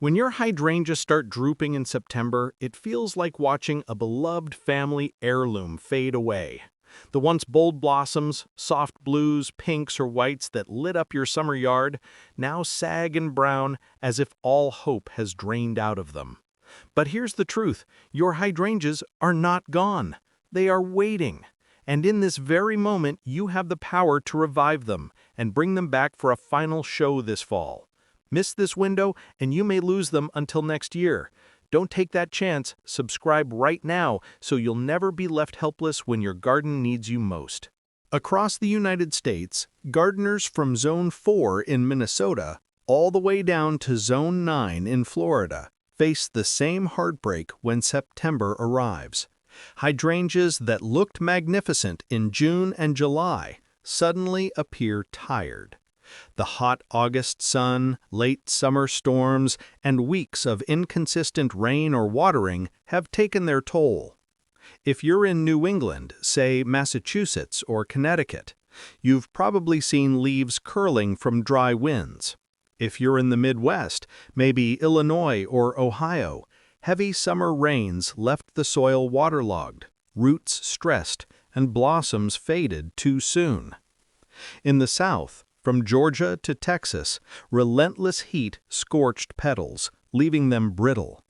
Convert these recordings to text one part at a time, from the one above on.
When your hydrangeas start drooping in September, it feels like watching a beloved family heirloom fade away. The once bold blossoms, soft blues, pinks, or whites that lit up your summer yard now sag and brown as if all hope has drained out of them. But here's the truth, your hydrangeas are not gone. They are waiting. And in this very moment, you have the power to revive them and bring them back for a final show this fall. Miss this window, and you may lose them until next year. Don't take that chance. Subscribe right now so you'll never be left helpless when your garden needs you most. Across the United States, gardeners from Zone 4 in Minnesota all the way down to Zone 9 in Florida face the same heartbreak when September arrives. Hydrangeas that looked magnificent in June and July suddenly appear tired. The hot August sun, late summer storms, and weeks of inconsistent rain or watering have taken their toll. If you're in New England, say Massachusetts or Connecticut, you've probably seen leaves curling from dry winds. If you're in the Midwest, maybe Illinois or Ohio, heavy summer rains left the soil waterlogged, roots stressed, and blossoms faded too soon. In the South, from Georgia to Texas, relentless heat scorched petals, leaving them brittle.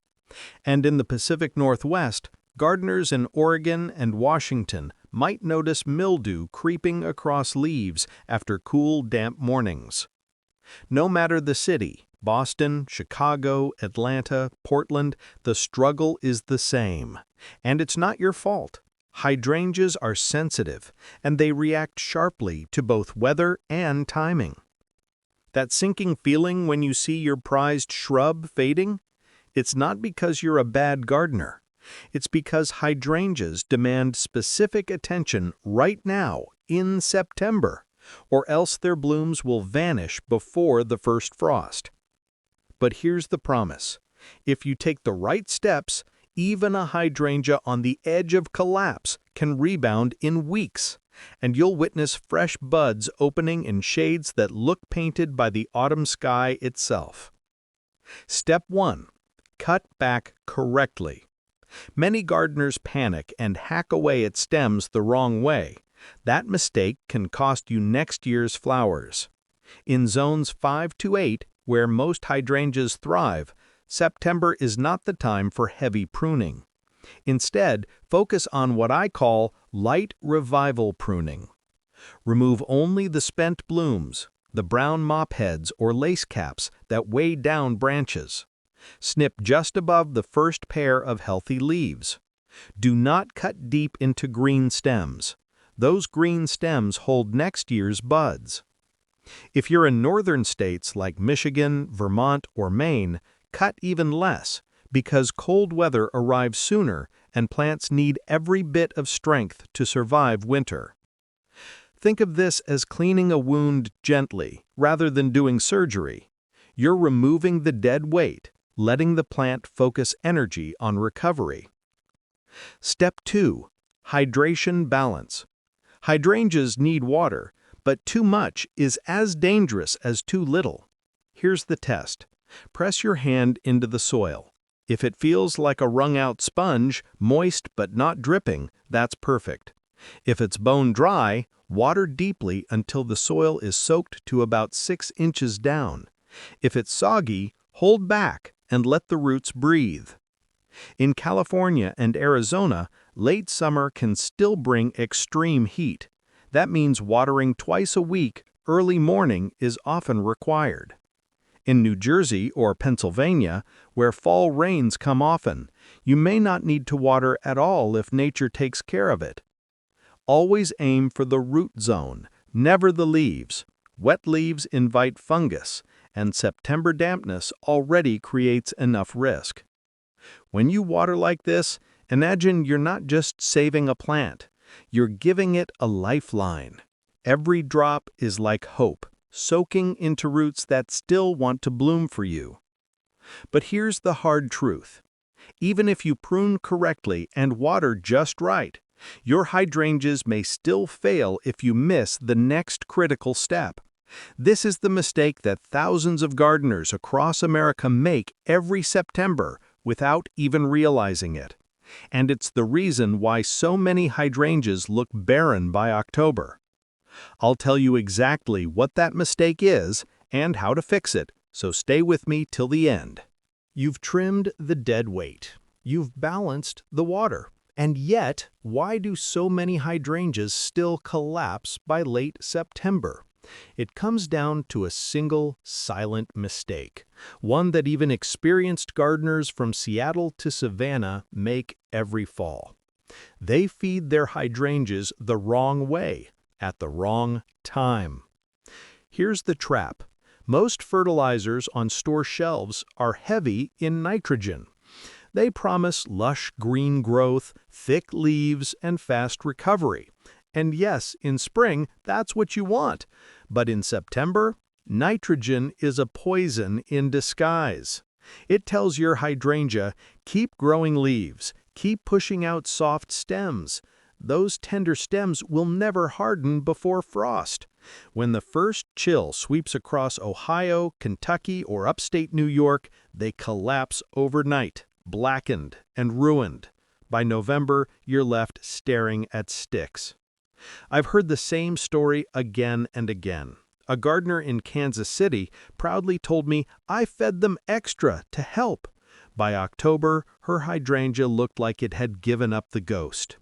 And in the Pacific Northwest, gardeners in Oregon and Washington might notice mildew creeping across leaves after cool, damp mornings. No matter the city, Boston, Chicago, Atlanta, Portland, the struggle is the same. And it's not your fault. Hydrangeas are sensitive, and they react sharply to both weather and timing. That sinking feeling when you see your prized shrub fading? It's not because you're a bad gardener. It's because hydrangeas demand specific attention right now, in September, or else their blooms will vanish before the first frost. But here's the promise. If you take the right steps, even a hydrangea on the edge of collapse can rebound in weeks, and you'll witness fresh buds opening in shades that look painted by the autumn sky itself. Step 1. Cut back correctly. Many gardeners panic and hack away at stems the wrong way. That mistake can cost you next year's flowers. In zones 5 to 8, where most hydrangeas thrive, September is not the time for heavy pruning. Instead, focus on what I call light revival pruning. Remove only the spent blooms, the brown mop heads or lace caps that weigh down branches. Snip just above the first pair of healthy leaves. Do not cut deep into green stems. Those green stems hold next year's buds. If you're in northern states like Michigan, Vermont, or Maine, cut even less, because cold weather arrives sooner and plants need every bit of strength to survive winter. Think of this as cleaning a wound gently, rather than doing surgery. You're removing the dead weight, letting the plant focus energy on recovery. Step 2. Hydration balance. Hydrangeas need water, but too much is as dangerous as too little. Here's the test. Press your hand into the soil. If it feels like a wrung-out sponge, moist but not dripping, that's perfect. If it's bone dry, water deeply until the soil is soaked to about 6 inches down. If it's soggy, hold back and let the roots breathe. In California and Arizona, late summer can still bring extreme heat. That means watering twice a week, early morning is often required. In New Jersey or Pennsylvania, where fall rains come often, you may not need to water at all if nature takes care of it. Always aim for the root zone, never the leaves. Wet leaves invite fungus, and September dampness already creates enough risk. When you water like this, imagine you're not just saving a plant, you're giving it a lifeline. Every drop is like hope, soaking into roots that still want to bloom for you. But here's the hard truth. Even if you prune correctly and water just right, your hydrangeas may still fail if you miss the next critical step, This is the mistake that thousands of gardeners across America make every September without even realizing it. And it's the reason why so many hydrangeas look barren by October. I'll tell you exactly what that mistake is and how to fix it, so stay with me till the end. You've trimmed the dead weight. You've balanced the water. And yet, why do so many hydrangeas still collapse by late September? It comes down to a single, silent mistake, one that even experienced gardeners from Seattle to Savannah make every fall. They feed their hydrangeas the wrong way, at the wrong time. Here's the trap. Most fertilizers on store shelves are heavy in nitrogen. They promise lush green growth, thick leaves, and fast recovery. And yes, in spring, that's what you want. But in September, nitrogen is a poison in disguise. It tells your hydrangea, keep growing leaves, keep pushing out soft stems. Those tender stems will never harden before frost. When the first chill sweeps across Ohio, Kentucky, or upstate New York, they collapse overnight, blackened and ruined. By November, you're left staring at sticks. I've heard the same story again and again. A gardener in Kansas City proudly told me, "I fed them extra to help." By October, her hydrangea looked like it had given up the ghost.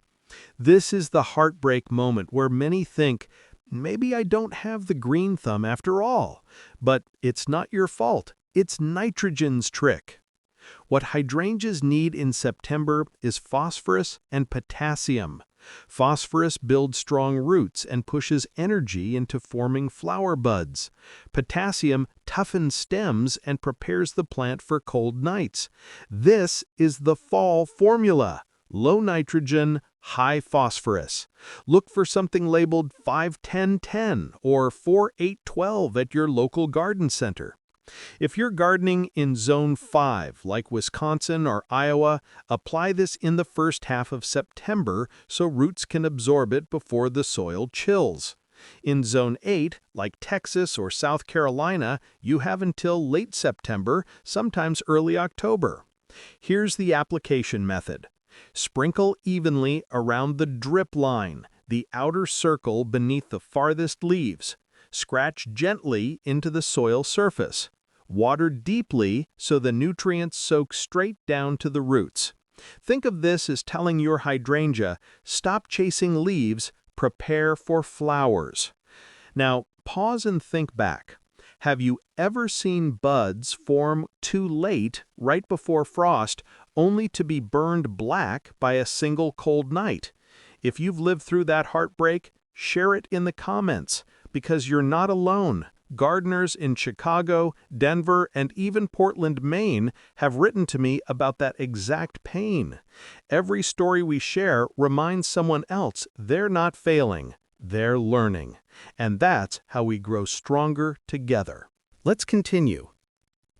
This is the heartbreak moment where many think, maybe I don't have the green thumb after all. But it's not your fault. It's nitrogen's trick. What hydrangeas need in September is phosphorus and potassium. Phosphorus builds strong roots and pushes energy into forming flower buds. Potassium toughens stems and prepares the plant for cold nights. This is the fall formula: low nitrogen, high phosphorus. Look for something labeled 5-10-10 or 4-8-12 at your local garden center. If you're gardening in Zone 5, like Wisconsin or Iowa, apply this in the first half of September so roots can absorb it before the soil chills. In Zone 8, like Texas or South Carolina, you have until late September, sometimes early October. Here's the application method. Sprinkle evenly around the drip line, the outer circle beneath the farthest leaves. Scratch gently into the soil surface. Water deeply so the nutrients soak straight down to the roots. Think of this as telling your hydrangea, stop chasing leaves, prepare for flowers. Now, pause and think back. Have you ever seen buds form too late, right before frost, only to be burned black by a single cold night? If you've lived through that heartbreak, share it in the comments, because you're not alone. Gardeners in Chicago, Denver, and even Portland, Maine have written to me about that exact pain. Every story we share reminds someone else they're not failing, they're learning. And that's how we grow stronger together. Let's continue.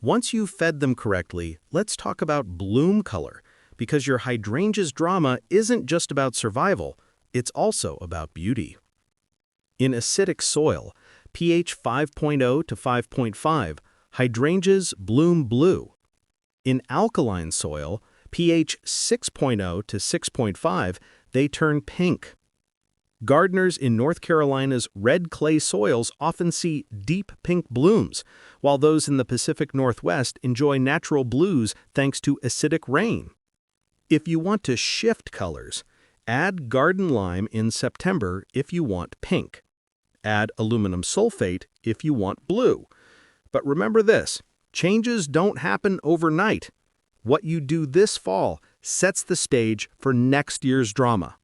Once you've fed them correctly, let's talk about bloom color, because your hydrangea's drama isn't just about survival, it's also about beauty. In acidic soil, pH 5.0 to 5.5, hydrangeas bloom blue. In alkaline soil, pH 6.0 to 6.5, they turn pink. Gardeners in North Carolina's red clay soils often see deep pink blooms, while those in the Pacific Northwest enjoy natural blues thanks to acidic rain. If you want to shift colors, add garden lime in September if you want pink. Add aluminum sulfate if you want blue. But remember this, changes don't happen overnight. What you do this fall sets the stage for next year's drama.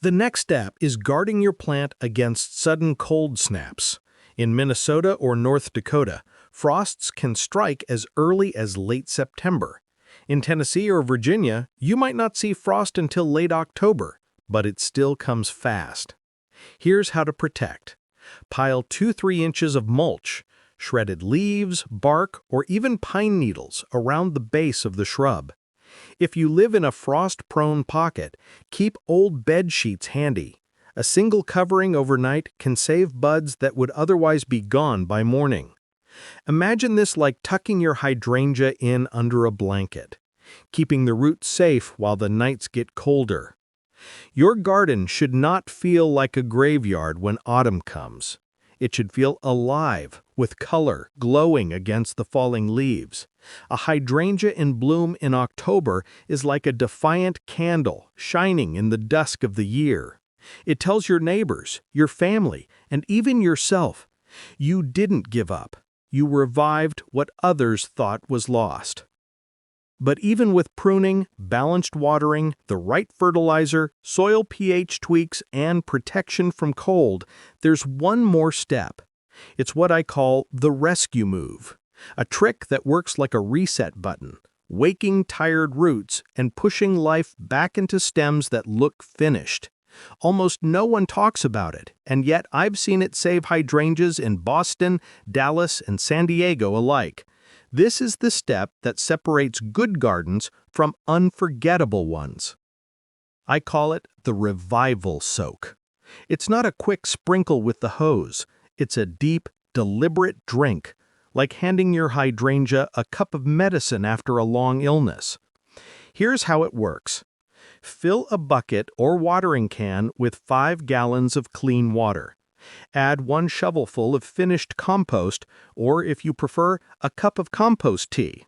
The next step is guarding your plant against sudden cold snaps. In Minnesota or North Dakota, frosts can strike as early as late September. In Tennessee or Virginia, you might not see frost until late October, but it still comes fast. Here's how to protect. Pile 2-3 inches of mulch, shredded leaves, bark, or even pine needles around the base of the shrub. If you live in a frost-prone pocket, keep old bed sheets handy. A single covering overnight can save buds that would otherwise be gone by morning. Imagine this like tucking your hydrangea in under a blanket, keeping the roots safe while the nights get colder. Your garden should not feel like a graveyard when autumn comes. It should feel alive, with color glowing against the falling leaves. A hydrangea in bloom in October is like a defiant candle shining in the dusk of the year. It tells your neighbors, your family, and even yourself, you didn't give up. You revived what others thought was lost. But even with pruning, balanced watering, the right fertilizer, soil pH tweaks, and protection from cold, there's one more step. It's what I call the rescue move, a trick that works like a reset button, waking tired roots and pushing life back into stems that look finished. Almost no one talks about it, and yet I've seen it save hydrangeas in Boston, Dallas, and San Diego alike. This is the step that separates good gardens from unforgettable ones. I call it the revival soak. It's not a quick sprinkle with the hose. It's a deep, deliberate drink, like handing your hydrangea a cup of medicine after a long illness. Here's how it works. Fill a bucket or watering can with 5 gallons of clean water. Add 1 shovelful of finished compost, or if you prefer, a cup of compost tea.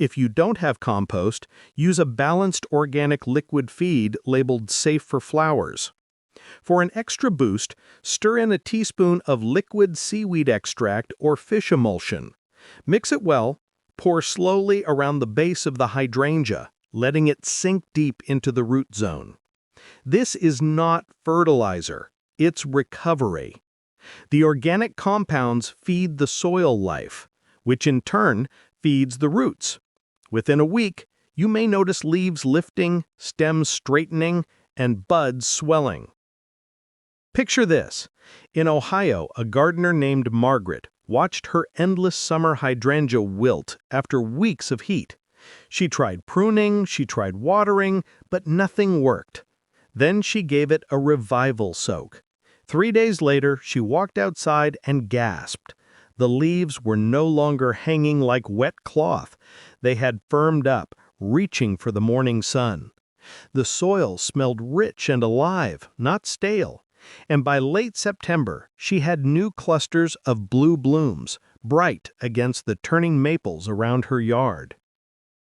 If you don't have compost, use a balanced organic liquid feed labeled Safe for Flowers. For an extra boost, stir in a teaspoon of liquid seaweed extract or fish emulsion. Mix it well, pour slowly around the base of the hydrangea, letting it sink deep into the root zone. This is not fertilizer. It's recovery. The organic compounds feed the soil life, which in turn feeds the roots. Within a week, you may notice leaves lifting, stems straightening, and buds swelling. Picture this. In Ohio, a gardener named Margaret watched her endless summer hydrangea wilt after weeks of heat. She tried pruning, she tried watering, but nothing worked. Then she gave it a revival soak. 3 days later, she walked outside and gasped. The leaves were no longer hanging like wet cloth. They had firmed up, reaching for the morning sun. The soil smelled rich and alive, not stale. And by late September, she had new clusters of blue blooms, bright against the turning maples around her yard.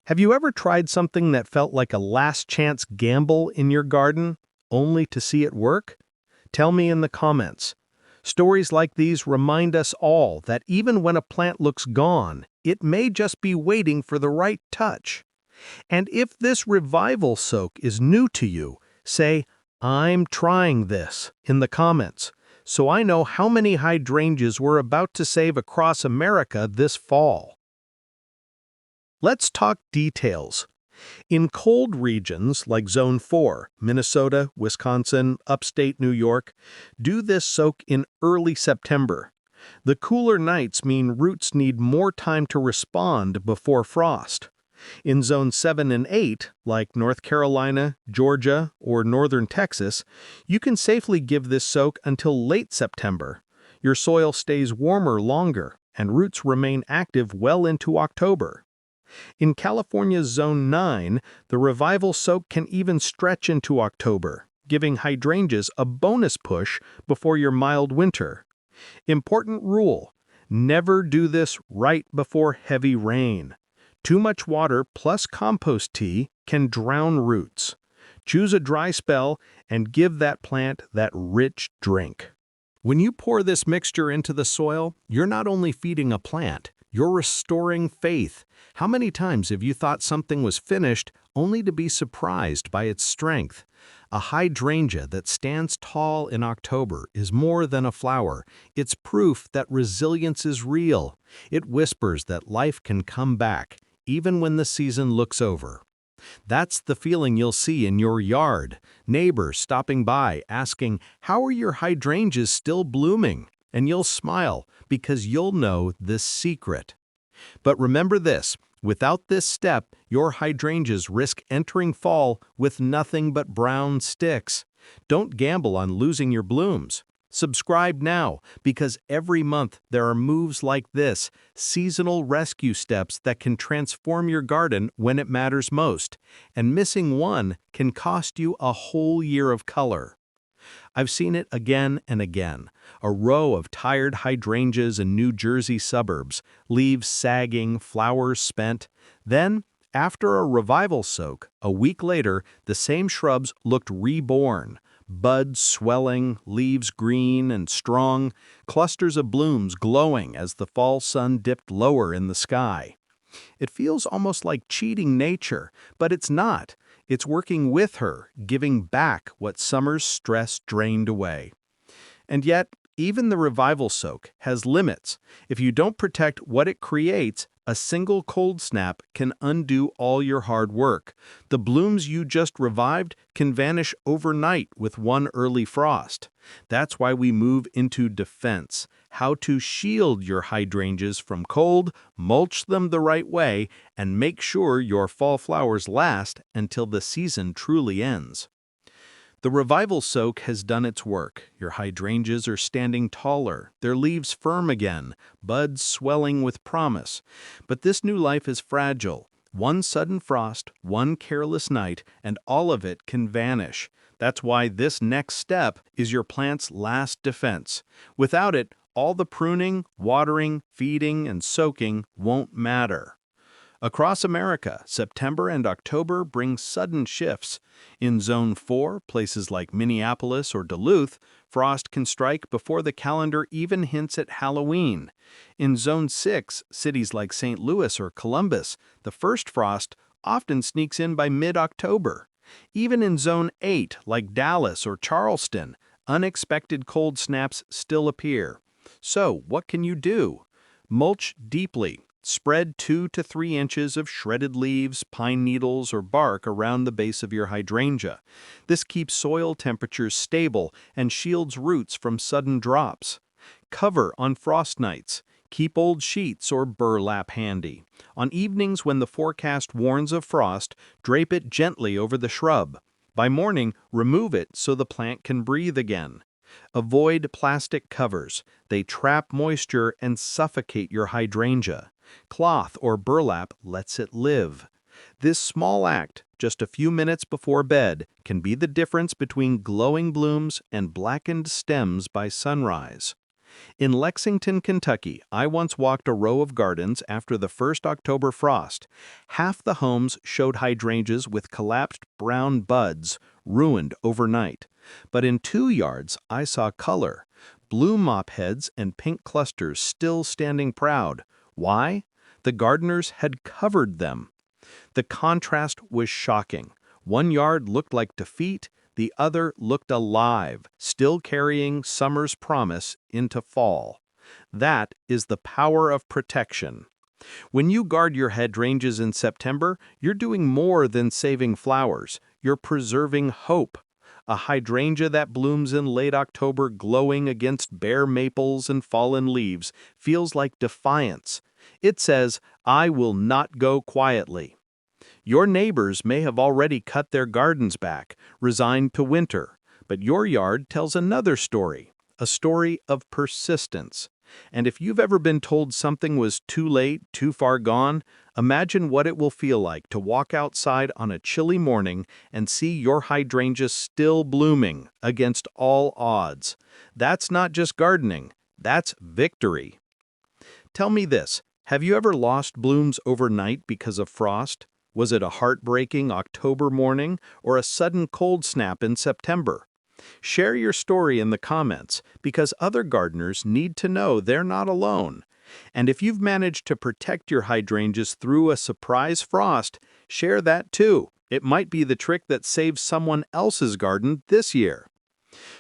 Have you ever tried something that felt like a last-chance gamble in your garden, only to see it work? Tell me in the comments. Stories like these remind us all that even when a plant looks gone, it may just be waiting for the right touch. And if this revival soak is new to you, say, "I'm trying this," in the comments, so I know how many hydrangeas we're about to save across America this fall. Let's talk details. In cold regions like Zone 4, Minnesota, Wisconsin, upstate New York, do this soak in early September. The cooler nights mean roots need more time to respond before frost. In Zone 7 and 8, like North Carolina, Georgia, or northern Texas, you can safely give this soak until late September. Your soil stays warmer longer, and roots remain active well into October. In California's Zone 9, the revival soak can even stretch into October, giving hydrangeas a bonus push before your mild winter. Important rule: never do this right before heavy rain. Too much water plus compost tea can drown roots. Choose a dry spell and give that plant that rich drink. When you pour this mixture into the soil, you're not only feeding a plant, you're restoring faith. How many times have you thought something was finished only to be surprised by its strength? A hydrangea that stands tall in October is more than a flower. It's proof that resilience is real. It whispers that life can come back, even when the season looks over. That's the feeling you'll see in your yard. Neighbors stopping by asking, "How are your hydrangeas still blooming?" And you'll smile because you'll know the secret. But remember this, without this step, your hydrangeas risk entering fall with nothing but brown sticks. Don't gamble on losing your blooms. Subscribe now, because every month there are moves like this, seasonal rescue steps that can transform your garden when it matters most, and missing one can cost you a whole year of color. I've seen it again and again. A row of tired hydrangeas in New Jersey suburbs, leaves sagging, flowers spent. Then, after a revival soak, a week later, the same shrubs looked reborn. Buds swelling, leaves green and strong, clusters of blooms glowing as the fall sun dipped lower in the sky. It feels almost like cheating nature, but it's not. It's working with her, giving back what summer's stress drained away. And yet, even the revival soak has limits. If you don't protect what it creates, a single cold snap can undo all your hard work. The blooms you just revived can vanish overnight with one early frost. That's why we move into defense. How to shield your hydrangeas from cold, mulch them the right way, and make sure your fall flowers last until the season truly ends. The revival soak has done its work. Your hydrangeas are standing taller, their leaves firm again, buds swelling with promise. But this new life is fragile. One sudden frost, one careless night, and all of it can vanish. That's why this next step is your plant's last defense. Without it, all the pruning, watering, feeding, and soaking won't matter. Across America, September and October bring sudden shifts. In Zone 4, places like Minneapolis or Duluth, frost can strike before the calendar even hints at Halloween. In Zone 6, cities like St. Louis or Columbus, the first frost often sneaks in by mid-October. Even in Zone 8, like Dallas or Charleston, unexpected cold snaps still appear. So, what can you do? Mulch deeply. Spread 2 to 3 inches of shredded leaves, pine needles, or bark around the base of your hydrangea. This keeps soil temperatures stable and shields roots from sudden drops. Cover on frost nights. Keep old sheets or burlap handy. On evenings when the forecast warns of frost, drape it gently over the shrub. By morning, remove it so the plant can breathe again. Avoid plastic covers. They trap moisture and suffocate your hydrangea. Cloth or burlap lets it live. This small act, just a few minutes before bed, can be the difference between glowing blooms and blackened stems by sunrise. In Lexington, Kentucky, I once walked a row of gardens after the first October frost. Half the homes showed hydrangeas with collapsed brown buds, ruined overnight. But in 2 yards, I saw color. Blue mop heads and pink clusters still standing proud. Why? The gardeners had covered them. The contrast was shocking. One yard looked like defeat, the other looked alive, still carrying summer's promise into fall. That is the power of protection. When you guard your hydrangeas in September, you're doing more than saving flowers. You're preserving hope. A hydrangea that blooms in late October glowing against bare maples and fallen leaves feels like defiance. It says, "I will not go quietly." Your neighbors may have already cut their gardens back, resigned to winter, but your yard tells another story, a story of persistence. And if you've ever been told something was too late, too far gone, imagine what it will feel like to walk outside on a chilly morning and see your hydrangea still blooming against all odds. That's not just gardening, that's victory. Tell me this, have you ever lost blooms overnight because of frost? Was it a heartbreaking October morning or a sudden cold snap in September? Share your story in the comments, because other gardeners need to know they're not alone. And if you've managed to protect your hydrangeas through a surprise frost, share that too. It might be the trick that saves someone else's garden this year.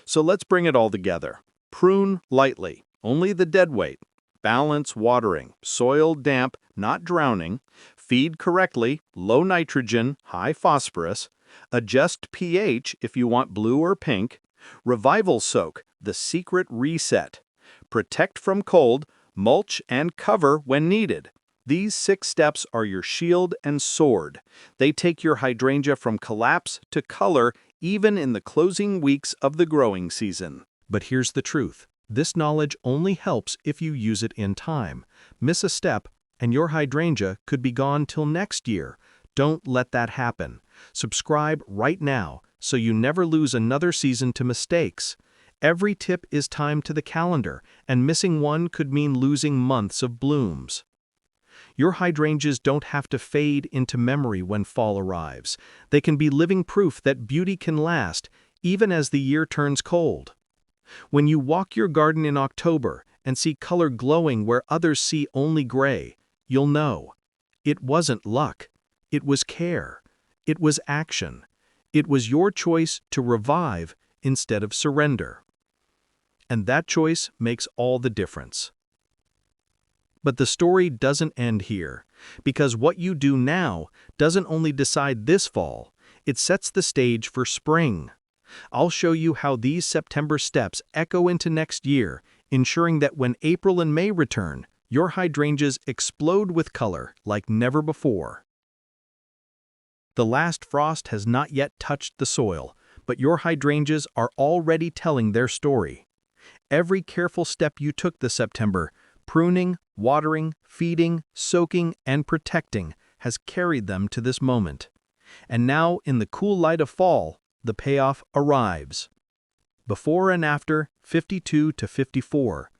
So let's bring it all together. Prune lightly, only the dead weight. Balance watering, soil damp, not drowning. Feed correctly, low nitrogen, high phosphorus. Adjust pH if you want blue or pink. Revival soak, the secret reset. Protect from cold, mulch and cover when needed. These 6 steps are your shield and sword. They take your hydrangea from collapse to color even in the closing weeks of the growing season. But here's the truth. This knowledge only helps if you use it in time. Miss a step, and your hydrangea could be gone till next year. Don't let that happen. Subscribe right now so you never lose another season to mistakes. Every tip is timed to the calendar, and missing one could mean losing months of blooms. Your hydrangeas don't have to fade into memory when fall arrives. They can be living proof that beauty can last, even as the year turns cold. When you walk your garden in October and see color glowing where others see only gray, you'll know. It wasn't luck. It was care. It was action. It was your choice to revive instead of surrender. And that choice makes all the difference. But the story doesn't end here, because what you do now doesn't only decide this fall, it sets the stage for spring. I'll show you how these September steps echo into next year, ensuring that when April and May return, your hydrangeas explode with color like never before. The last frost has not yet touched the soil, but your hydrangeas are already telling their story. Every careful step you took this September, pruning, watering, feeding, soaking, and protecting, has carried them to this moment. And now, in the cool light of fall, the payoff arrives. Before and after 52 to 54.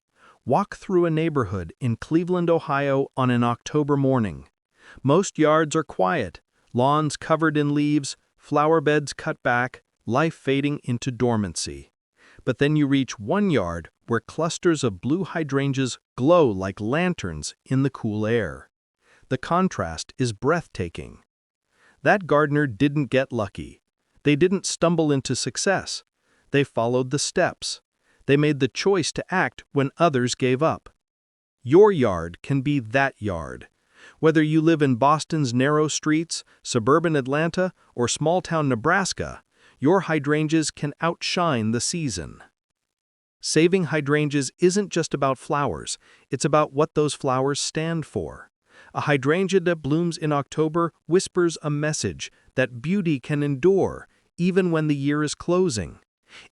Walk through a neighborhood in Cleveland, Ohio on an October morning. Most yards are quiet, lawns covered in leaves, flower beds cut back, life fading into dormancy. But then you reach one yard where clusters of blue hydrangeas glow like lanterns in the cool air. The contrast is breathtaking. That gardener didn't get lucky. They didn't stumble into success. They followed the steps. They made the choice to act when others gave up. Your yard can be that yard. Whether you live in Boston's narrow streets, suburban Atlanta, or small-town Nebraska, your hydrangeas can outshine the season. Saving hydrangeas isn't just about flowers, it's about what those flowers stand for. A hydrangea that blooms in October whispers a message that beauty can endure, even when the year is closing.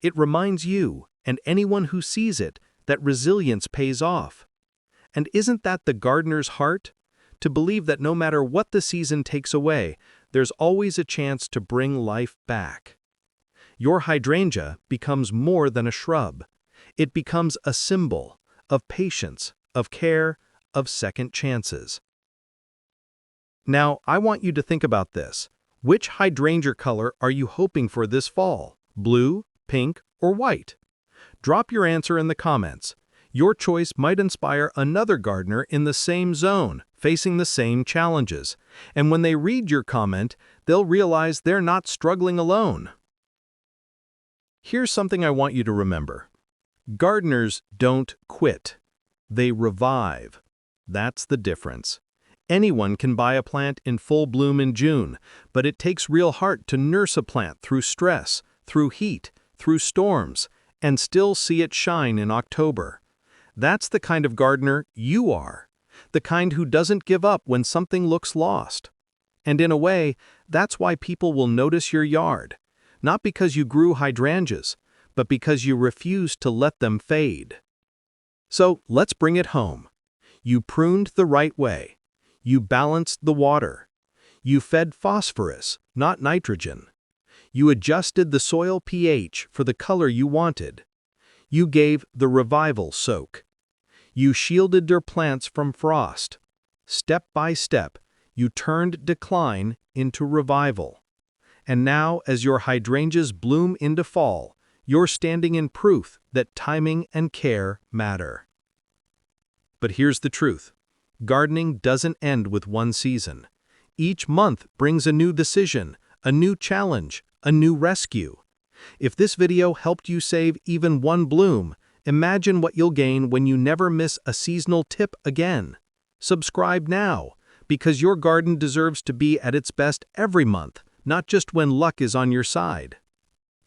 It reminds you, and anyone who sees it, that resilience pays off. And isn't that the gardener's heart? To believe that no matter what the season takes away, there's always a chance to bring life back. Your hydrangea becomes more than a shrub. It becomes a symbol of patience, of care, of second chances. Now, I want you to think about this. Which hydrangea color are you hoping for this fall? Blue, pink, or white? Drop your answer in the comments. Your choice might inspire another gardener in the same zone, facing the same challenges. And when they read your comment, they'll realize they're not struggling alone. Here's something I want you to remember. Gardeners don't quit. They revive. That's the difference. Anyone can buy a plant in full bloom in June, but it takes real heart to nurse a plant through stress, through heat, through storms, and still see it shine in October. That's the kind of gardener you are, the kind who doesn't give up when something looks lost. And in a way, that's why people will notice your yard, not because you grew hydrangeas, but because you refused to let them fade. So let's bring it home. You pruned the right way. You balanced the water. You fed phosphorus, not nitrogen. You adjusted the soil pH for the color you wanted. You gave the revival soak. You shielded your plants from frost. Step by step, you turned decline into revival. And now, as your hydrangeas bloom into fall, you're standing in proof that timing and care matter. But here's the truth. Gardening doesn't end with one season. Each month brings a new decision, a new challenge, a new rescue. If this video helped you save even one bloom, imagine what you'll gain when you never miss a seasonal tip again. Subscribe now, because your garden deserves to be at its best every month, not just when luck is on your side.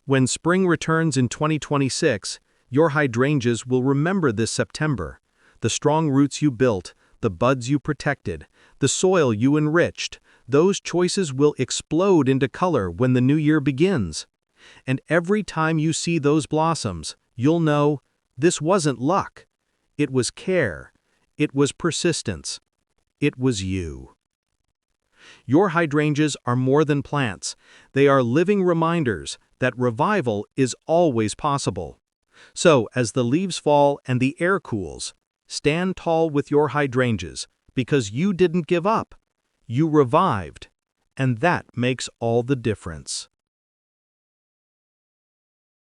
When spring returns in 2026, your hydrangeas will remember this September. The strong roots you built, the buds you protected, the soil you enriched, those choices will explode into color when the new year begins. And every time you see those blossoms, you'll know this wasn't luck. It was care. It was persistence. It was you. Your hydrangeas are more than plants. They are living reminders that revival is always possible. So, as the leaves fall and the air cools, stand tall with your hydrangeas, because you didn't give up. You revived, and that makes all the difference.